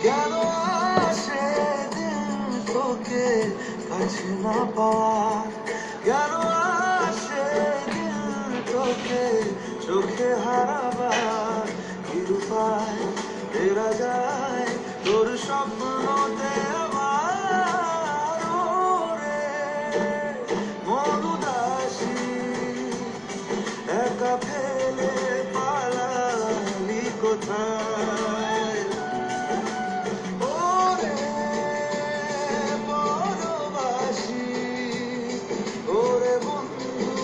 কেন আসে দিন তোকে কাছে না পাওয়ার, কেন আসে দিন তোকে চোখে হারাবার, কি উপায় ফেরা যায় তোর স্বপ্নতে আবার, ওরে মন উদাসী একা ফেলে পালালি কোথায়, ওরে পরবাসী, ওরে বন্ধু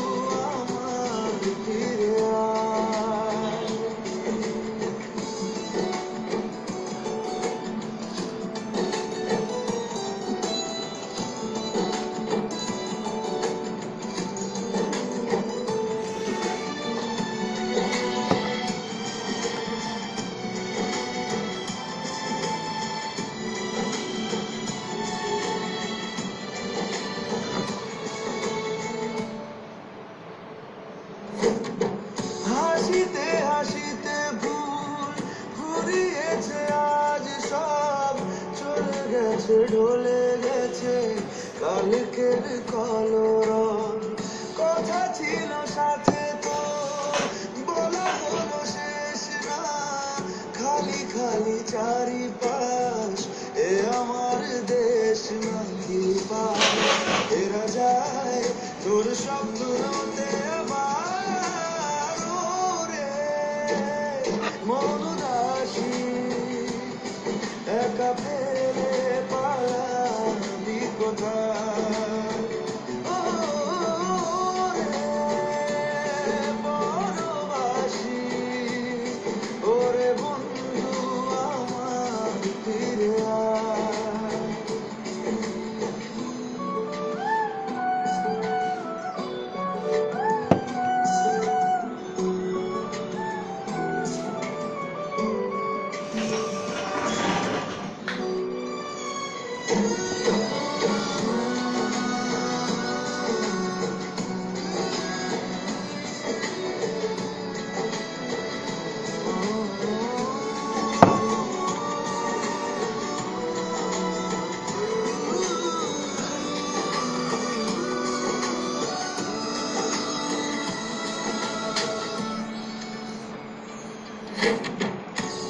আমার ফিরে আয়। হাসিতে হাসিতে ভুল ঘুরিয়েছে আজ সব, চলে গেছে ঢলে গেছে কালকের কলরব, কথা ছিল সাথে তো বলা হলো শেষ না, খালি খালি চারিপাশ এ আমার দেশ নাকি পায়, ফেরা যায় তোর স্বপ্নতে আবার, ওরে মন উদাসী একা ফেলে পালাবি কোথায়, ওরে পরবাসী, ওরে বন্ধু আমার ফিরে আয়।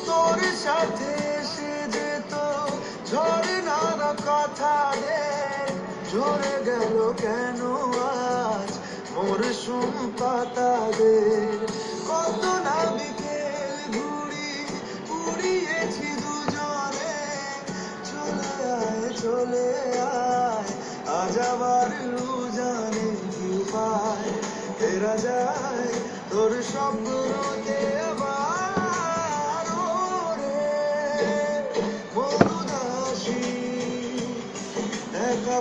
তোর সাথে এসে যেত ঝর্ণার কথা রে, ঝরে গেল কেন আজ মরশুম পাতাদের, কত না বিকেল ঘুড়ি উড়িয়েছি দুজনে, চলে আয় আজ আবার উজানে, কি উপায় ফেরা যায় তোর স্বপ্নতে আবার, ওরে মন উদাসী একা